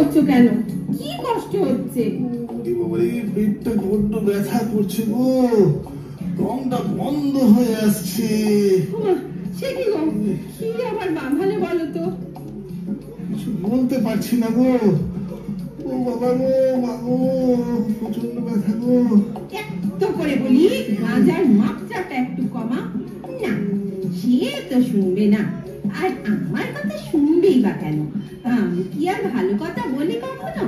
করছো কেন? কি কষ্ট হচ্ছে? পেটটা বড্ড ব্যথা করছে গো, দমটা বন্ধ হয়ে আসছে। সে কি গো, কি আবার বাঁধালে বলো তো? কিছু বলতে পারছি না গো। ও বাবা গো, বাবু প্রচন্ড ব্যথা গো। এত করে বলি গাঁজার মাপটাটা একটু কমা, না সে তো শুনবে না। আর আমার কথা শুনবেই বা কেন? আমি কি আর ভালো কথা বলি কখনো?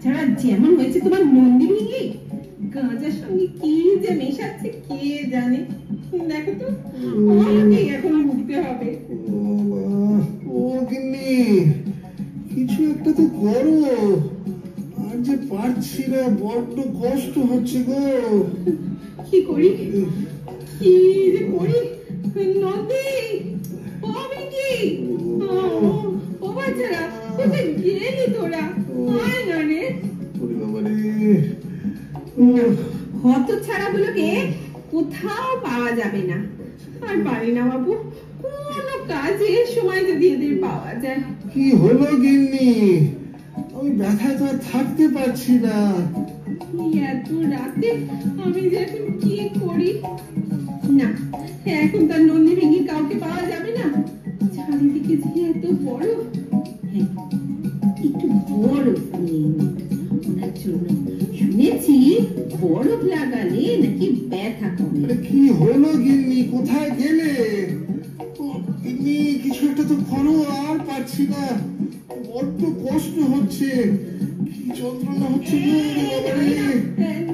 তাছাড়া যেমন হয়েছে তোমার নন্দী ভেঙে, গাঁজার সঙ্গে কি যে মেশাচ্ছে কে জানে। দেখো তো, আমাকেই এখন ভুগতে হবে। ও গিন্নি, কিছু একটা তো করো। আর যে পারছি না, বড্ড কষ্ট হচ্ছে গো। কি করি, কি যে করি? নন্দী, ও মিকি, ও বাচ্চারা, কোথায় গেলি তোরা? আয় না রে। হত ছাড়াগুলোকে কোথাও পাওয়া যাবে না। আর পারি না বাবু, কোনো কাজে সময় যদি এদের পাওয়া যায়। কি হলো গিন্নি? আমি ব্যথায় তো আর থাকতে পারছি না। এত রাতে আমি যে এখন কি করি? না, এখন তার নন্দী ভেঙে কাউকে পাওয়া যাবে না। চারিদিকে যে এত বরফ, একটু বরফ নিয়ে ওনার জন্য। শুনেছি বরফ লাগালে নাকি ব্যথা কমে। কি হলো গিন্নি, কোথায় গেলে? গিন্নি কিছু একটা তো করো, আর পারছি না, বড্ড কষ্ট হচ্ছে, কি যন্ত্রণা হচ্ছে।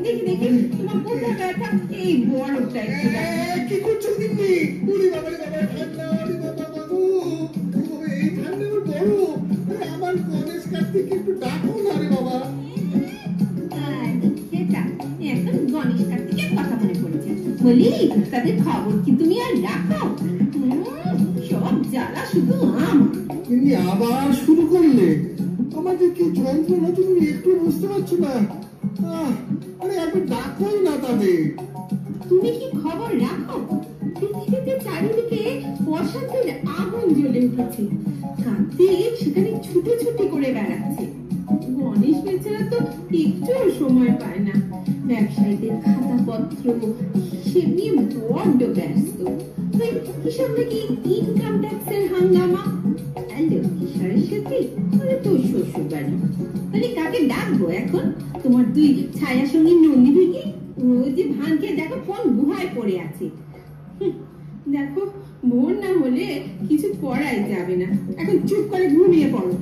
দেখি দেখি তোমার কোথায় ব্যথা? এই বরফটা একটু কি করছো গিন্নি? উড়ি বাবা রে বাবা, ঠান্ডা, উড়ি বাবা বাবু, এই ঠান্ডা বরফ। আমার গণেশ কার্তিক একটু ডাকো না রে বাবা। এখন গণেশ কার্তিকের কথা মনে পড়েছে বলি, তাদের খবর কি তুমি আর রাখো? সব জ্বালা শুধু তুমি আবার শুরু করলে। আমাদের কি যন্ত্রণা তুমি একটু বুঝতে পারছো না? আরে একবার ডাকোই না তাদের। তুমি কি খবর রাখো? পৃথিবীতে চারিদিকে বসন্তের আগুন জ্বলে উঠেছে। কার্তিক সেখানে ছুটোছুটি করে বেড়াচ্ছে। গণেশ বেচারা তো একটু সময় পায় না। ব্যবসায়ীদের খাতাপত্র হিসেব নিয়ে বড্ড ব্যস্ত। হিসাব নাকি ইনকাম ট্যাক্সের হাঙ্গামা। সরস্বতী তো শ্বশুর বাড়ি। তাহলে কাকে ডাকবো এখন? তোমার দুই ছায়া সঙ্গী নন্দী ভেঙে রোজ ভান খেয়ে দেখো কোন গুহায় পড়ে আছে। দেখো, ভোর না হলে কিছু করাই যাবে না। এখন চুপ করে ঘুমিয়ে পড়ো।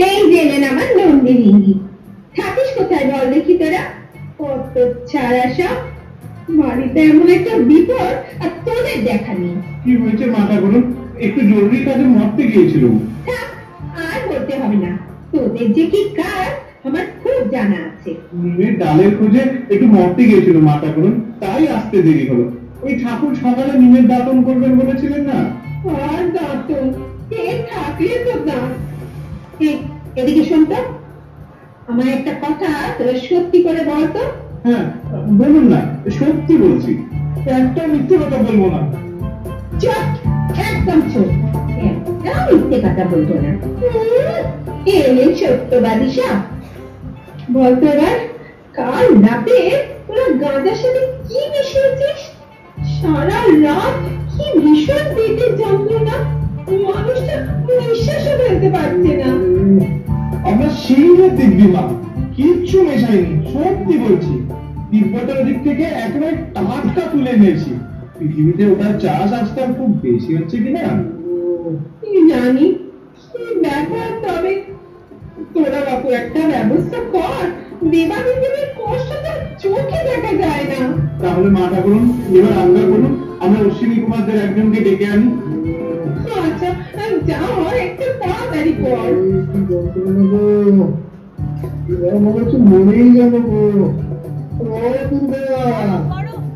এই জেনে আমার নন্দী ভেঙি, থাকিস কোথায় বল দেখি তোরা? কত ছাড়া সব, বাড়িতে এমন একটা বিপদ আর তোদের দেখা নেই। কি হয়েছে মাথা গরম? একটু জরুরি কাজে মরতে গিয়েছিল। আর বলতে হবে না, তোদের যে কি কাজ আমার খুব জানা আছে। নিমের ডালের খোঁজে একটু মরতে গিয়েছিল মাথা গরম, তাই আসতে দেরি হলো। ওই ঠাকুর সকালে নিমের দাতন করবেন বলেছিলেন না? আর দাঁতন কে থাকলে তো দাঁত। এদিকে শুনতো, আমার একটা কথা তোরা সত্যি করে বলতো। হ্যাঁ বলুন না, সত্যি বলছি, একটা মিথ্যে কথা বলবো না। চুপ, একদম চুপ, একটা মিথ্যে কথা বলবো না। এই সত্যবাদী সব। বলতো এবার, কাল রাতে তোরা গাঁজার সাথে কি মিশিয়েছিস? সারা রাত কি ভীষণ পেটের যন্ত্রণা, মানুষটা নিঃশ্বাসও ফেলতে পারছে না। আমরা সেই দিব্যি মা, কিচ্ছু মেশাইনি, সত্যি বলছি। তিব্বতের দিক থেকে একেবারে টাটকা তুলে নিয়েছি। পৃথিবীতে ওটার চাষ আজকাল খুব বেশি হচ্ছে কিনা জানি, কি ব্যাপার। তবে তোরা বাপু একটা ব্যবস্থা কর, দেবাদেবীর কষ্টটা চোখে দেখা যায় না। তাহলে মাথা করুন, এবার আজ্ঞা করুন, আমরা অশ্বিনী কুমারদের একজনকে ডেকে আনি। আচ্ছা যাও, একটু তাড়াতাড়ি কর। মনে হচ্ছে মরেই যাবো গো।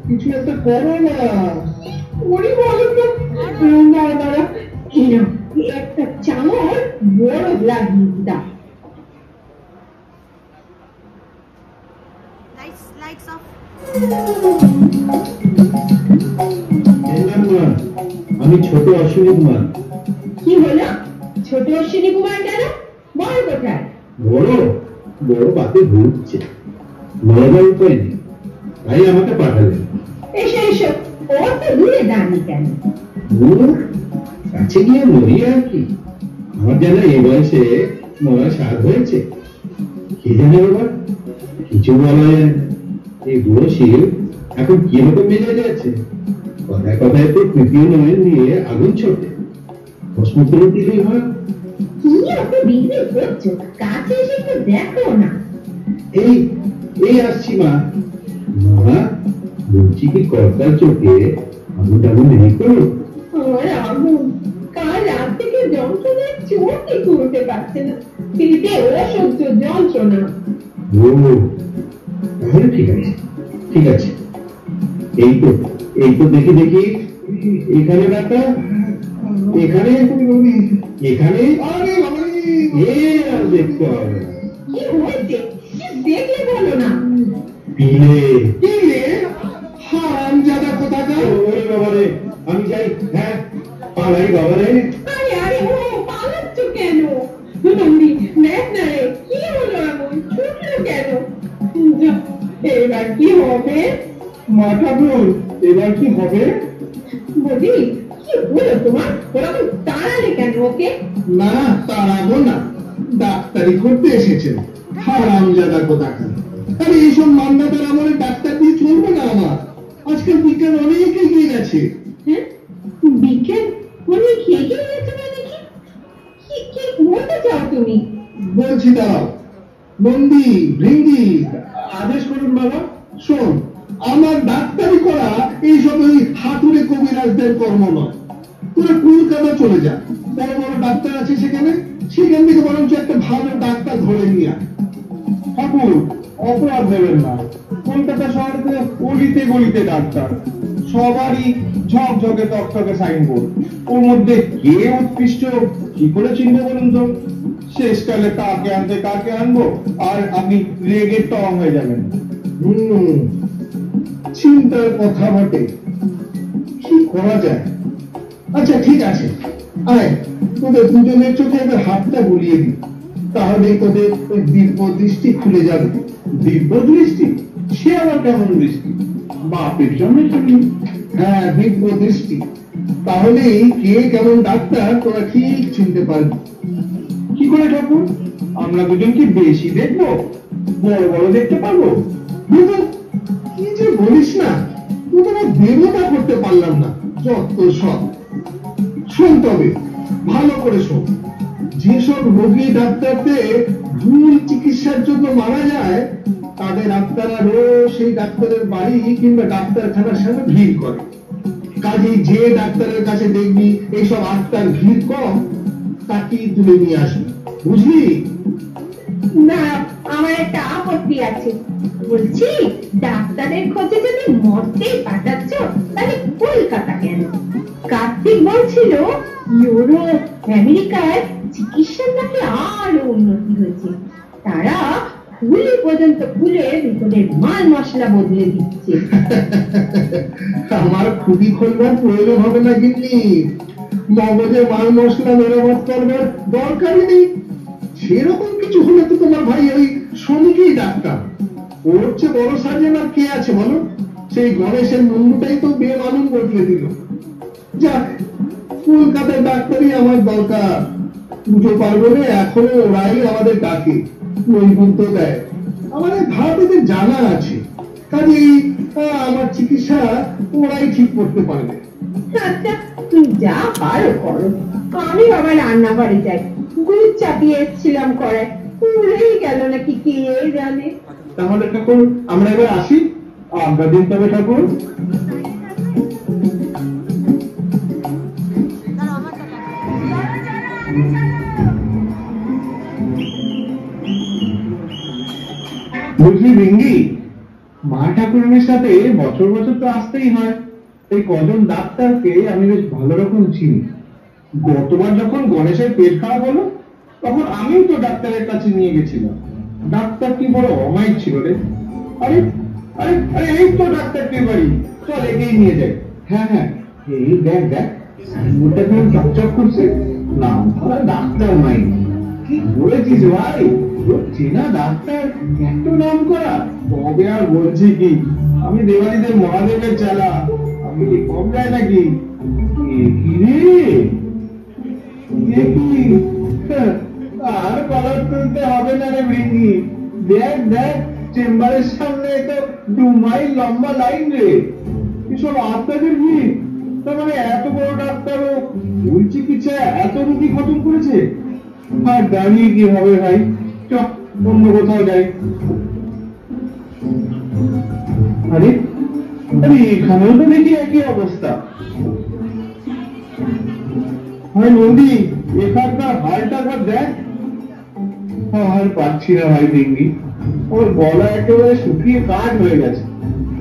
কিছু একটা করো না। ওরে বলো তো, দাঁড়া একটা চামচ বরফ লাগিয়ে দাও। Lights off. ঠাকুমা, আমি ছোট অশ্বিনী কুমার। কি হলো? ছোট অশ্বিনী কুমার কেন? বড় কোথায়? বড় বড় বাতে ঘুরছে, বড়বার উপায় নেই, তাই আমাকে পাঠালেন। এসো এসো, ও তো দূরে দাঁড়িয়ে কেন? ওর কাছে গিয়ে মরি আর কি। আমার যেন এই বয়সে মরা সাত হয়েছে, কে জানে বাবা, কিছু বলা যায় না। এই বুড়ো শিব এখন কিরকম মেজাজে আছে, কথায় কথায় তো তৃতীয় নয় নিয়ে আগুন ছোটে। প্রশ্ন করে দিলেই হয়। কি অত বিক্রি করছো? কাছে এসে একটু দেখো না। এই এই আসছি মা। মা বলছি কি কর্তার চোখে আগুন টাগুন নেই করো? আমার আগুন কাল রাত থেকে যন্ত্রণায় চোখে করতে পারছে না, পেটে অসহ্য যন্ত্রণা। ও তাহলে ঠিক আছে, ঠিক আছে। এই তো দেখি দেখি, এখানে ব্যথা, এখানে এখানে, আরে বাবা রে! আর দেখতে হবে না। কি হয়েছে? দেখলে বলো না। পিলে কি রে? হারামজাদা কোথাকার! ওরে বাবা রে, আমি যাই। হ্যাঁ পালাই বাবা রে। আরে আরে, ও পালাচ্ছ কেন? নন্দী দেখ না রে, কি হলো এমন? ছুটলো কেন? যা, এবার কি হবে? মা ঠাকুর, এবার কি হবে? বলি, কি হলো তোমার? ওরকম তাড়ালে কেন ওকে? না তাড়াবো না, ডাক্তারি করতে এসেছেন। হারামজাদা কোথাকার! আরে এইসব মান্দাতার আমলে ডাক্তার দিয়ে চলবে না আমার। আজকাল বিজ্ঞান অনেক এগিয়ে গেছে। হ্যাঁ, বিজ্ঞান অনেক এগিয়ে গেছে মানে কি? কি বলতে চাও তুমি? বলছি দাঁড়াও। বন্দি ভৃঙ্গি, আদেশ করুন বাবা। শোন, আমার ডাক্তারি করা এইসব ওই হাতুড়ে কবিরাজদের কর্ম নয়। তোরা কলকাতা চলে যা, বড় বড় ডাক্তার আছে সেখানে, সেখান থেকে বরঞ্চ একটা ভালো ডাক্তার ধরে নিয়ে আয়। ঠাকুর, অপরাধ দেবেন না। কলকাতা শহরে গলিতে গলিতে ডাক্তার, সবারই ঝকঝকে তকতকে সাইনবোর্ড। ওর মধ্যে কে উৎকৃষ্ট কি করে চিনবো বলুন তো? শেষকালে কাকে আনবো, আর আপনি রেগে টং হয়ে যাবেন। চিন্তার কথা বটে, কি করা যায়? আচ্ছা ঠিক আছে, আয় তোদের দুজনের চোখে এবার হাতটা বুলিয়ে দিই, তাহলেই তোদের ওই দিব্য দৃষ্টি খুলে যাবে। দিব্য দৃষ্টি? সে আবার কেমন দৃষ্টি? বাপের জন্য শুনি। হ্যাঁ, দিব্য দৃষ্টি। তাহলেই কে কেমন ডাক্তার তোরা ঠিক চিনতে পারবি। কি করে ঠাকুর? আমরা দুজন কি বেশি দেখবো? বড় বড় দেখতে পারবো? কিন্তু কি যে বলিস না, তোরা দেবতা করতে পারলাম না, যত সব। শোন তবে, ভালো করে শোন। যেসব রোগী ডাক্তারদের ভুল চিকিৎসার জন্য মারা যায়, তাদের আত্মারা রোজ সেই ডাক্তারের বাড়ি কিংবা ডাক্তারখানার সামনে ভিড় করে। কাজেই যে ডাক্তারের কাছে দেখবি এইসব আত্মার ভিড় কম, তাকেই তুলে নিয়ে আসবি, বুঝলি? না, আমার একটা আপত্তি আছে। বলছি, ডাক্তারের খোঁজে যদি মরতেই পাঠাচ্ছ, তাহলে কলকাতা কেন? কার্তিক বলছিল ইউরোপ আমেরিকায় চিকিৎসার নাকি আরো উন্নতি হয়েছে। তারা খুলি পর্যন্ত খুলে ভিতরের মাল মশলা বদলে দিচ্ছে। আমার খুবই খোলবার প্রয়োজন হবে না, কিন্তু মগজে মাল মশলা মেরামত করবার দরকারই নেই। সেরকম কিছু হলে তো তোমার ভাই ওই শ্রমিকই ডাক্তার। ওর চেয়ে বড় সার্জন আর কে আছে বলো? সেই গণেশের মুন্ডুটাই তো বেমালুম বদলে দিল। যাক, কলকাতার ডাক্তারই আমার দরকার। পুজো পার্বণে এখনো ওরাই আমাদের ডাকে, নৈবুদ্ধ দেয়। আমার ভারতীয়দের জানা আছে, কাজেই আমার চিকিৎসা ওরাই ঠিক করতে পারবে। আচ্ছা, তুমি যা পারো করো। আমি বাবা রান্না বাড়ি যাই। দুধ চাপিয়ে এসেছিলাম কড়াই, পুড়েই গেল নাকি কে জানে। তাহলে ঠাকুর আমরা এবার আসি। আজ্ঞা দিন তবে ঠাকুর। বুঝলি ভিঙ্গি, মা ঠাকুরানের সাথে বছর বছর তো আসতেই হয়। এই কজন ডাক্তারকে আমি বেশ ভালো রকম চিনি। গতবার যখন গণেশের পেট খারাপ হলো, তখন আমিও তো ডাক্তারের কাছে নিয়ে গেছিলাম। ডাক্তার কি বড় অমায়িক ছিল রে। আরে আরে আরে, এই তো ডাক্তারটির বাড়ি, চল এগিয়ে নিয়ে যাই। হ্যাঁ হ্যাঁ, এই দেখ দেখ সাইনবোর্ডটা কেমন চকচক করছে, নাম করা ডাক্তার নাই। কি বলেছিস ভাই, তোর চেনা ডাক্তার, এত নাম করা। তবে আর বলছি কি, আমি দেওয়ালিদের মহাদেবের চালা, আমি কম যায় নাকি? কি রে, কি আর কলার তুলতে হবে না রে বৃঙ্গি। দেখ দেখ চেম্বারের সামনে তো 2 মাইল লম্বা লাইন রে, এসব আপনাদের ভিড়। তার মানে এত বড় ডাক্তারও ওই চিকিৎসা এত রোগী খতম করেছে। আর দাঁড়িয়ে কি হবে ভাই, চ অন্য কোথাও যাই। আরে আরে এখানেও তো দেখি একই অবস্থা। ভাই নন্দী, এখানকার হালটা একবার দেখ। আর পাচ্ছি না ভাই ভেঙ্গি, ওর গলা একেবারে শুকিয়ে কাঠ হয়ে গেছে।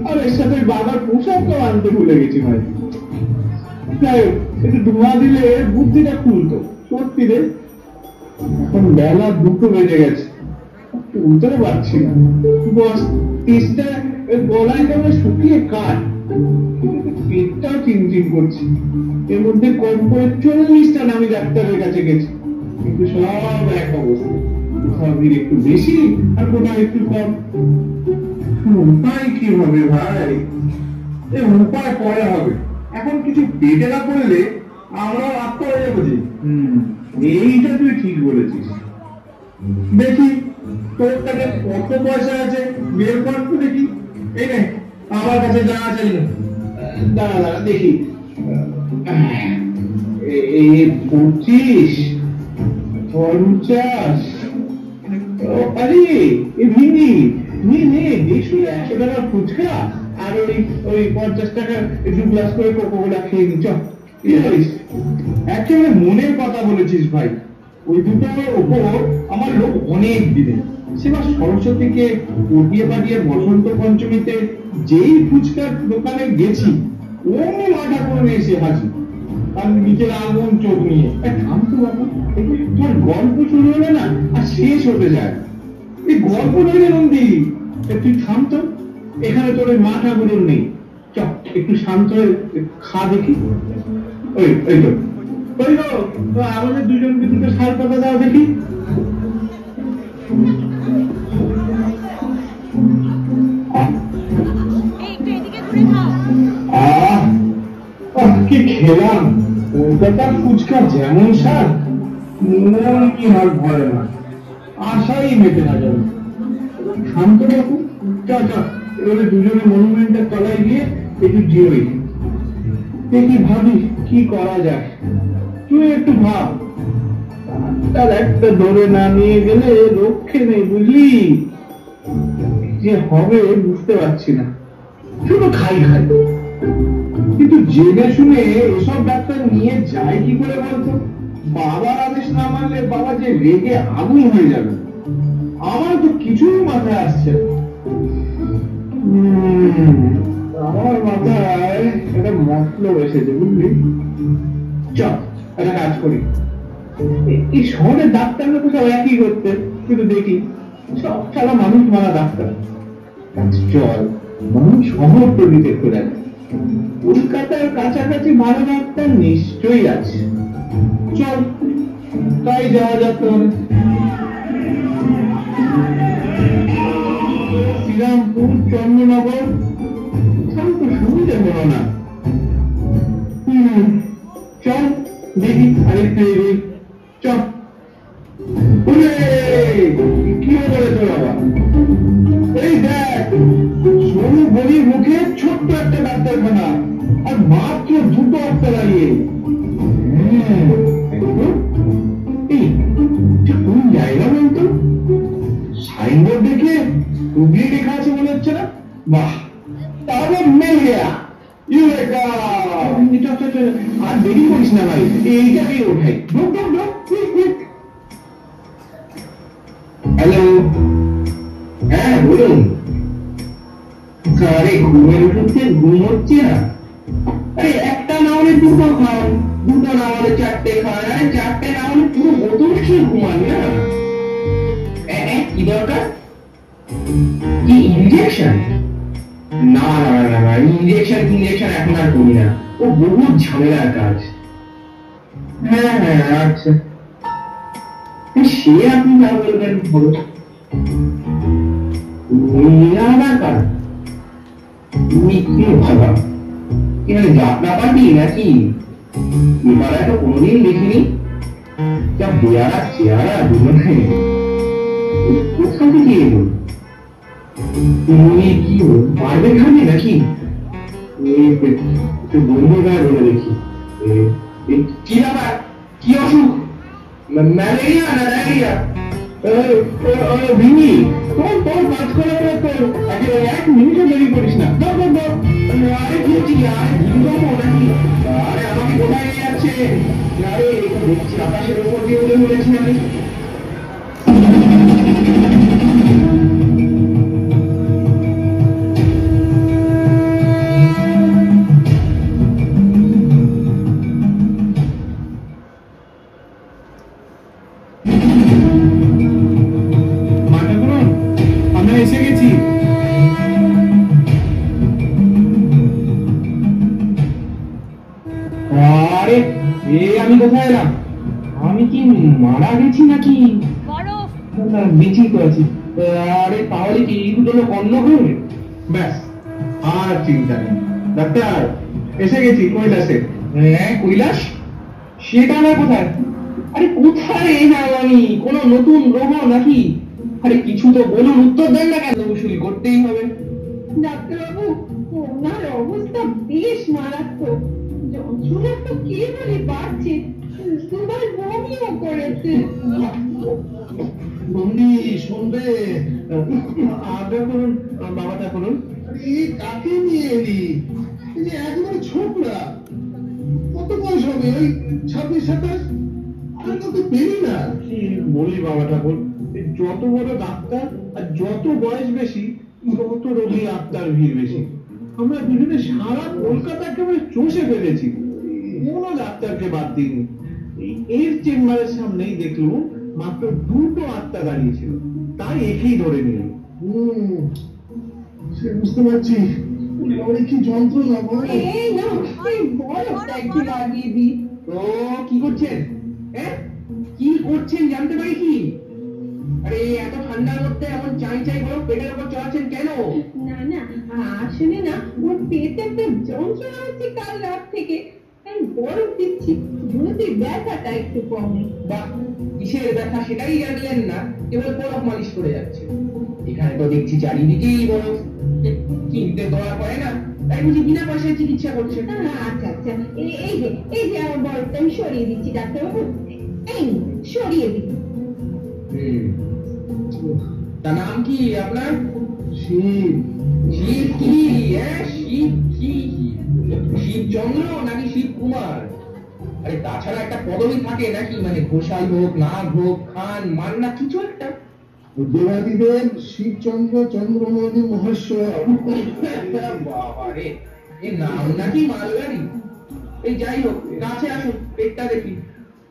আর এর সাথে বাবার পোশাকটাও আনতে ভুলে গেছি ভাই। যাই হোক, একটু ধোঁয়া দিলে বুদ্ধিটা খুলতো সত্যি রে। এখন বেলা 2টো বেজে গেছে, তুলতে পারছি না। বস পিসটা গলায় কেমন শুকিয়ে কাঠ, পেটটাও চিনচিন করছে। এর মধ্যে কম করে 40টা আমি ডাক্তারের কাছে গেছি, কিন্তু সব এক অবস্থা, কোথাও ভিড় একটু বেশি আর কোথাও একটু কম। উপায় কি হবে ভাই? এই উপায় পরে হবে, এখন কিছু পেটে না পড়লে আমরাও আত্ম হয়ে যাবো যে। এইটা তুই ঠিক বলেছিস। দেখি তোর কাছে কত পয়সা আছে, বের কর তো দেখি। এই নে আমার কাছে যা আছে, দাঁড়া দাঁড়া দেখি। এই 25, 50, আরে ভিন্দি নে 100 টাকার ফুচকা আর ওই 50 টাকার 2 গ্লাস করে কোকা-কোলা খেয়ে নি। চল, একেবারে মনের কথা বলেছিস ভাই। ওই দুটোর ওপর আমার লোক অনেক দিনে। সেবার সরস্বতীকে পটিয়ে পাঠিয়ে বসন্ত পঞ্চমীতে যেই ফুচকার দোকানে গেছি, অমনি মাথা করে এসে হাজির, আর নিচের আগুন চোখ নিয়ে। থাম তো বাবু, তোর গল্প শুরু হলে না আর শেষ হতে যায়। এই গল্প নয় রে নন্দী, তুই থাম তো। এখানে তোর ওই মাথা গুলোর নেই। চল একটু শান্ত হয়ে খা দেখি। ওই ওই তো ওই তো আমাদের দুজনকে দুটো শাল পাতা দাও দেখি। কি খেলাম, কলকাতার ফুচকা যেমন স্বাদ, মন কি আর ভরে না, আশাই মেটে না যাবে। শান্ত বাবু, চল চল এবারে দুজনে মনুমেন্টের তলায় গিয়ে একটু জিরোই দেখি, ভাবি কি করা যায়। তুই একটু ভাব, তার একটা ধরে না নিয়ে গেলে রক্ষে নেই, বুঝলি? যে হবে বুঝতে পারছি না, শুধু খাই খাই। কিন্তু জেনে শুনে এসব ডাক্তার নিয়ে যায় কি করে বলতো? বাবার আদেশ না মানলে বাবা যে রেগে আগুন হয়ে যাবে। আমার তো কিছুই মাথায় আসছে না। আমার মাথায় একটা মতলব এসেছে, বুঝলি? চল একটা কাজ করি। এই শহরের ডাক্তাররা তো সব একই করতে, কিন্তু দেখি সব সারা মানুষ মারা ডাক্তার। চল মানুষ শহর তৈরিতে করে, কলকাতার কাছাকাছি ভালো ডাক্তার নিশ্চয়ই আছে। চল তাই যাওয়া যাক। শ্রীরামপুর, চন্দ্রনগর, তো সুবিধে হলো না। চল দেখি আরেকটু এগিয়ে। চল। কি বলে তোর বাবা? এই দেখ, সরু গলির মুখে ছোট্ট একটা ডাক্তারখানা, আর মাত্র 2 ডাক্তার দাঁড়িয়ে। কোন জায়গা বলতো? সাইনবোর্ড দেখে হুগলি লেখা আছে মনে হচ্ছে না? বাহ, তাহলে মিল গেয়া। আর দেরি করিস না ভাই, এইটাকে ওঠাই। হ্যালো, হ্যাঁ বলুন। আরে ঘুমের উঠে ঘুম হচ্ছে না? আরে একটা না হলে 2টো খাও, 2টো না হলে 4টে খাও, 4টে না হলে পুরো বোতল খেয়ে ঘুমান না। কি দরকার? কি ইনজেকশন? না না না না, ইঞ্জেকশন এখন আর করি না, ও বহুত ঝামেলার কাজ। হ্যাঁ হ্যাঁ আচ্ছা, সে আপনি যা বলবেন হলো। আবার কার ভাবা এখানে যাত্রা পার্টি নাকি? এবারে তো কোনোদিন দেখিনি, যা বেয়ারা চেয়ারা দুজনে, কোথাও থেকে এলো? তুমি কি পারবে খাবে নাকি? বন্ধু গায়ে বলে দেখি কি ব্যাপার, কি অসুখ? ম্যালেরিয়া না ডায়রিয়া? ভিনি তোর তোর কাজ করে তোর এক মিনিটও দেরি করিস না। আরে কি আর নাকি? আরে আমাকে কোথায় নিয়ে যাচ্ছে? আরে দেখছি আকাশের উপর দিয়ে উড়ে বলেছি আমি। এসে গেছি। আরে আমি কোথায় এলাম? আমি কি মারা গেছি নাকি? না বেঁচে তো আছি। আরে তাহলে কি এই দুটো লোক অন্য হবে? ব্যাস আর চিন্তা নেই। ডাক্তার এসে গেছি কৈলাসে। হ্যাঁ কৈলাস? সেটা না কোথায়? আরে কোথায় এলাম আমি? কোনো নতুন গ্রহ নাকি? আরে কিছু তো বলুন, উত্তর দেন না কেন? উসুল করতেই হবে। ডাক্তারবাবু, ওনার অবস্থা বেশ মারাত্মক, যন্ত্রণা তো কেবলই বাড়ছে, দুবার বমিও করেছে। বন্দি শুনবে? আজ্ঞা করুন বাবাটা করুন। এই কাকে নিয়ে এলি? এই যে একেবারে ছোকরা, কত বয়স হবে? ওই 26-27? আর তো পেরি না। কি বলি বাবা ঠাকুর, যত বড় ডাক্তার আর যত বয়স বেশি তত রোগী আত্মার ভিড় বেশি। আমরা দুজনে সারা কলকাতা একেবারে চষে ফেলেছি, কোনো ডাক্তারকে বাদ দিইনি। এর চেম্বারের সামনেই দেখলুম মাত্র দুটো আত্মা দাঁড়িয়েছিল, তাই একেই ধরে নিল। সে বুঝতে পারছি। ওরে কি যন্ত্রণা বল। এই না, এই বরফটা একটু লাগিয়ে দিই। তো কি করছেন? হ্যাঁ কি করছেন জানতে পারি কি? আরে এত ঠান্ডার মধ্যে এমন চাই চাই বরফ পেটের উপর চড়াচ্ছেন কেন? না না, আসলে না ওর পেটে একটা যন্ত্রণা হচ্ছে কাল রাত থেকে, তাই বরফ দিচ্ছি যদি ব্যথাটা একটু কমে। বাহ, কিসের ব্যথা সেটাই জানলেন না, কেবল বরফ মালিশ করে যাচ্ছে। এখানে তো দেখছি চারিদিকেই বরফ, কিনতে দেওয়া পড়ে না, তাই বুঝি বিনা পয়সায় চিকিৎসা করছে। আচ্ছা আচ্ছা, এই যে আমার বরফটা আমি সরিয়ে দিচ্ছি ডাক্তারবাবু, এই সরিয়ে দিচ্ছি। তার নাম কি আপনার? শিব। শিব কি? শিব কি? শিবচন্দ্র নাকি শিব কুমার? আরে তাছাড়া একটা পদবি থাকে নাকি, মানে ঘোষাল হোক, নাগ হোক, খান, মান্না, কিছু একটা? দেবাদিদেব শিবচন্দ্র চন্দ্রমণি মহেশ্বর। বাবারে, এই নাম নাকি মালগাড়ি? এই যাই হোক, কাছে আসুন, পেটটা দেখি।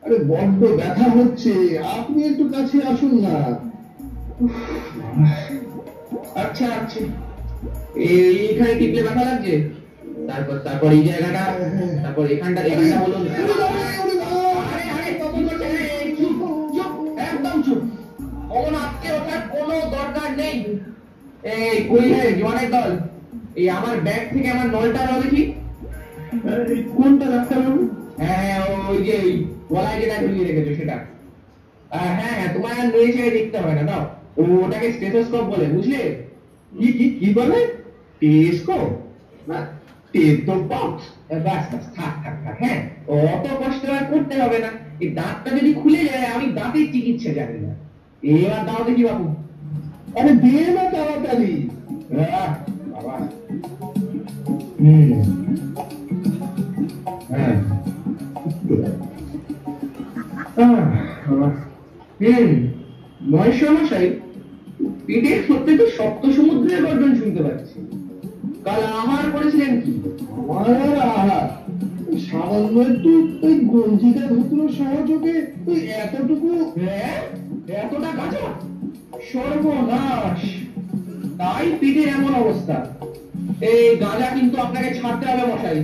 আরে বড্ড ব্যথা হচ্ছে, আপনি একটু কাছে আসুন না। আচ্ছা আচ্ছা, এইখানে টিপলে ব্যথা লাগছে? তারপর এই জায়গাটা, তারপর এখানটা বলুন। আরে আরে কি করছেন? চুপ চুপ, একদম চুপ। অমন আটকে ওঠার কোনো দরকার নেই। এই কই রে জোয়ানের দল, এই আমার ব্যাগ থেকে আমার নলটা নাও দেখি। কোনটা ডাক্তারবাবু? হ্যাঁ ওই যে গলায় যেটা ঝুলিয়ে রেখেছো সেটা। হ্যাঁ হ্যাঁ, তোমার আর নড়ে ছেড়ে দেখতে হবে না, দাও। ওটাকে স্টেথোস্কোপ বলে, বুঝলে? কি বলে? টেস্কোপ না, টেথোবক্স? ব্যাস ব্যাস, থাক থাক থাক। হ্যাঁ, অত কষ্ট আর করতে হবে না। এই দাঁতটা যদি খুলে যায়, আমি দাঁতের চিকিৎসা জানি না। এবার দাও দেখি বাবু। আরে দে না তাড়াতাড়ি। বাবা, হ্যাঁ মহেশ্বর মশাই, পেটের সত্যি তো সপ্ত সমুদ্রের গর্জন শুনতে পাচ্ছি। কাল আহার করেছিলেন কি? আমার আর আহার সামান্য একটু ওই গঞ্জিকা ধুত্র সহযোগে ওই এতটুকু। হ্যাঁ, এতটা কাঁচা? সর্বনাশ, তাই পেটের এমন অবস্থা। এই গাঁজা কিন্তু আপনাকে ছাড়তে হবে মশাই।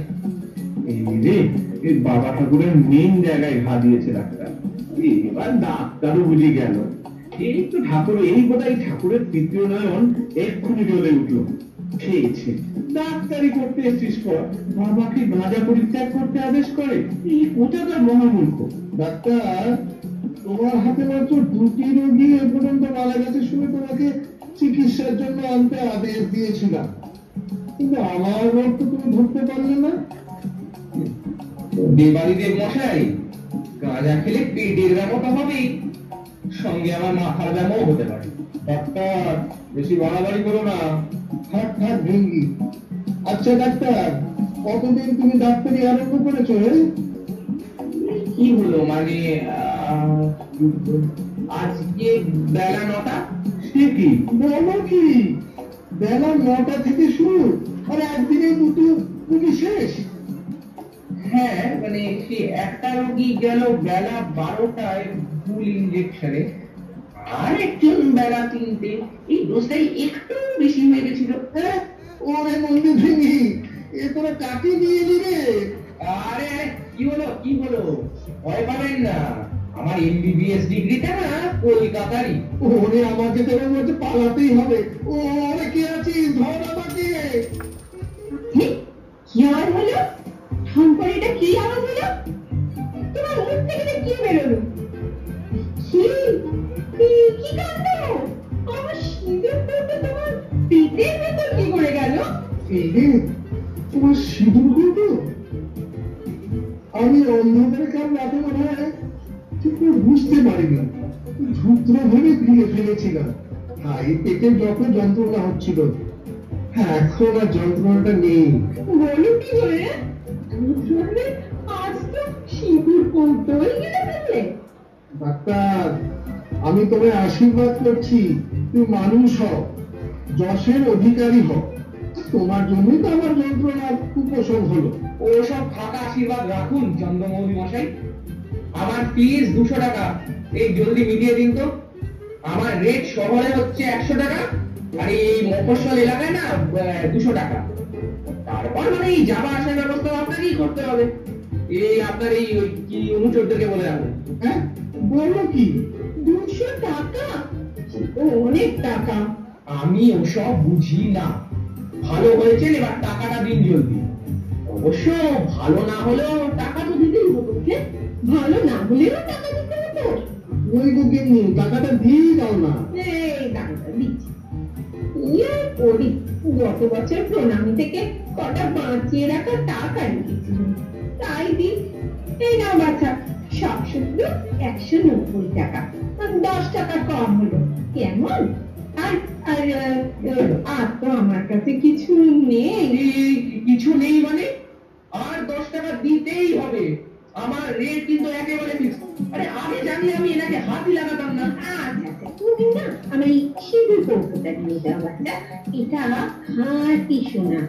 এই রে, এই বাবা ঠাকুরের মেন জায়গায় ঘা দিয়েছে ডাক্তার। এবার ডাক্তারও বুঝে গেল। এই তো ঠাকুর, এই বোধহয় ঠাকুরের তৃতীয় নয়ন এক্ষুনি জ্বলে উঠলো। খেয়েছে, ডাক্তারি করতে এসছিস পর বাবাকে গাঁজা পরিত্যাগ করতে আদেশ করে, এই কোথাকার মহামূর্খ। ডাক্তার, তোমার হাতে মাত্র 2টি রোগী এ পর্যন্ত মারা গেছে শুনে তোমাকে চিকিৎসার জন্য আনতে আদেশ দিয়েছিলাম, কিন্তু আমার রোগ তো তুমি ধরতে পারলে না। দেবাড়িদের মশাই, গাঁজা খেলে পেটের ব্যামোটা হবেই, সঙ্গে আমার মাথার ব্যামও হতে পারে। ডাক্তার, বেশি বাড়াবাড়ি করো না। থাক থাক ভেঙ্গি। আচ্ছা ডাক্তার, কতদিন তুমি ডাক্তারি আরম্ভ করেছো? কি হলো মানে আজকে বেলা 9টা। সে কি বলো কি, বেলা 9টা থেকে শুরু আর একদিনে দুটো রোগী শেষ? হ্যাঁ, মানে সে একটা রোগী গেল বেলা 12টায় ফুল ইঞ্জেকশনে, আর একজন বেলা 3টে। এই দোষটাই একটু বেশি হয়ে গেছিল। হ্যাঁ, ওরে মন্দি ভেঙ্গি, এ তোরা কাকে নিয়ে নিবে? আরে আরে, কি হলো ভয় পাবেন না, আমার এমবিবিএস ডিগ্রিটা না কলকাতারই। ওরে আমাকে তোর মধ্যে পালাতেই হবে। ওরে কে আছিস, ধর আমাকে। কি আওয়াজ হলো? ঠন করে এটা কি আওয়াজ হলো? তোমার মুখ থেকে যে কি বেরোলো? কি কাণ্ড! আমার সিঁদুর পড়তে তোমার পেটের ভেতর কি করে গেল? এই রে, তোমার সিঁদুর গুলো আমি অন্ধকারে কাল রাতে মনে হয় ঠিক করে বুঝতে পারিনি, ধূত্র ভেবে গিলে ফেলেছিলাম। এই পেটে যত যন্ত্রণা হচ্ছিল, এখন আর যন্ত্রণাটা নেই। বলো কি করে? আজ তো সিঁদুর পড়তেই গেলে ফেললে। ডাক্তার, আমি তোমায় আশীর্বাদ করছি, তুমি মানুষ হও, যশের অধিকারী হও। তোমার জন্যই তো আমার যন্ত্রণার উপশম হলো। ওসব ফাঁকা আশীর্বাদ রাখুন চন্দ্রমৌলি মশাই, আমার ফিস 200 টাকা, এই জলদি মিটিয়ে দিন তো। আমার রেট শহরে হচ্ছে 100 টাকা, আর এই মফস্বল এলাকায় না 200 টাকা। তারপর মানে এই যাওয়া আসার ব্যবস্থা আপনাকেই করতে হবে। এই আপনার এই কি অনুচরদেরকে বলে রাখুন। হ্যাঁ, বলো কি? 200 টাকা? অনেক টাকা। আমি ওসব বুঝি না। ভালো হয়েছে, এবার টাকাটা দিন জলদি। অবশ্য ভালো না হলেও টাকা তো দিতেই হতো। ভালো না হলেও টাকা দিতে হতো? ওই তো কিন্তু টাকাটা দিয়ে দাও না। এই টাকাটা দিচ্ছি। ইয়ে করি, গত বছর প্রণামী থেকে কটা বাঁচিয়ে রাখা টাকা রেখেছিল, তাই দি। এই নাও বাচ্চা, সব শুদ্ধ 190 টাকা, 10 টাকা কম হলো। কেমন? আর আর আর তো আমার কাছে কিছু নেই। কিছু নেই মানে? আর 10 টাকা দিতেই হবে। আমার রেট কিন্তু একেবারে ফিক্স। আরে আগে জানলে আমি এনাকে হাতই লাগাতাম না। আচ্ছা, তুমি না আমার এই সিঁদুর কৌটোটা নিয়ে যাও বাচ্চা। এটা খাঁটি সোনা,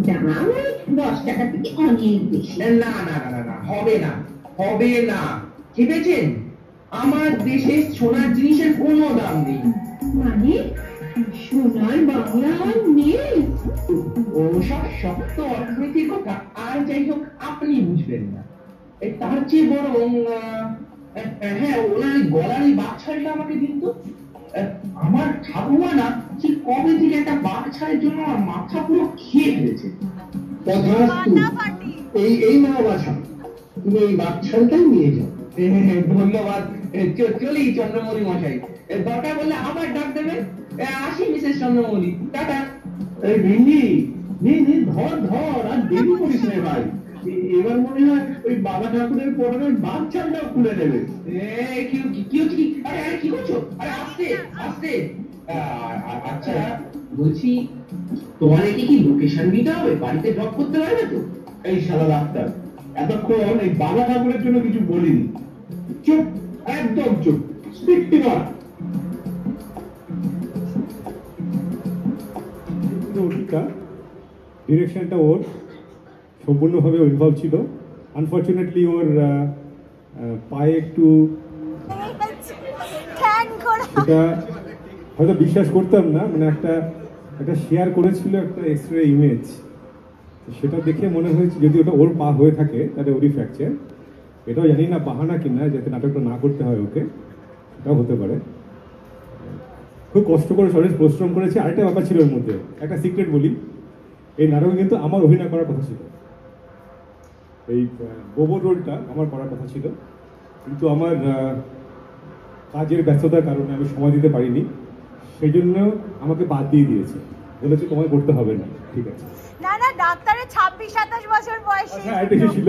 দাম ওই 10 টাকা থেকে অনেক বেশি। না না না না না, হবে না, হবে না। ভেবেছেন আমার দেশে সোনার জিনিসের কোনো দাম নেই? মানে সোনার বাংলা নেই? ওসব শক্ত অর্থনীতির কথা আর যাই হোক আপনি বুঝবেন না। তার চেয়ে বরং হ্যাঁ, ওনার গলার এই বাচ্চাটা আমাকে দিন তো। আমার ঠাকুমা না ঠিক কবে থেকে একটা বাচ্চার জন্য আমার মাথা পুরো খেয়ে ফেলেছে। এই নাও বাছা, তুমি এই বাচ্চাটাই নিয়ে যাও। ধন্যবাদ। চলি চন্দ্রমৌলি মশাই, দরকার বললে আবার ডাক দেবেন। আসি মিসেস চন্দ্রমৌলি, টাটা। এই ভিঙ্গি, নে ধর ধর, আর দেরি করিস না ভাই। এবার মনে হয় ওই বাবা ঠাকুরের পরনের বাচ্চাটাও খুলে নেবে। আরে কি করছো? আরে আস্তে আস্তে। আচ্ছা বলছি, তোমার কি লোকেশন দিতে হবে? বাড়িতে ড্রপ করতে পারবে তো? এই শালা ডাক্তার, এতক্ষণ এই বাবা ঠাকুরের জন্য কিছু বলিনি। চুপ, একদম চুপ, স্পিক নট। ডিরেকশনটা ওর সম্পূর্ণভাবে ইনভলভ ছিল। আনফর্চুনেটলি ওর পায়ে একটু, এটা হয়তো বিশ্বাস করতাম না, মানে একটা একটা শেয়ার করেছিল একটা এক্সরে ইমেজ, সেটা দেখে মনে হয়েছে যদি ওটা ওর পা হয়ে থাকে তাহলে ওরই ফ্র্যাকচার। এটাও জানি না বাহানা কিনা যাতে নাটকটা না করতে হয় ওকে, এটাও হতে পারে। খুব কষ্ট করে শরীর পরিশ্রম করেছে। আরেকটা ব্যাপার ছিল ওর মধ্যে, একটা সিক্রেট বলি, এই নাটকে কিন্তু আমার অভিনয় করার কথা ছিল, এই গোবর রোলটা আমার করার কথা ছিল, কিন্তু আমার কাজের ব্যস্ততার কারণে আমি সময় দিতে পারিনি, সেই জন্য আমাকে বাদ দিয়ে দিয়েছে, বলেছে তোমায় করতে হবে না। ঠিক আছে, না না, ডাক্তারের 26-27 বছর বয়স। এটা ছিল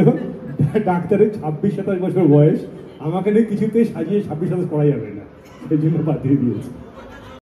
ডাক্তারের 26-27 বছর বয়স, আমাকে নিয়ে কিছুতেই সাজিয়ে 26-27 করা যাবে না, সেই জন্য বাদ দিয়ে দিয়েছে।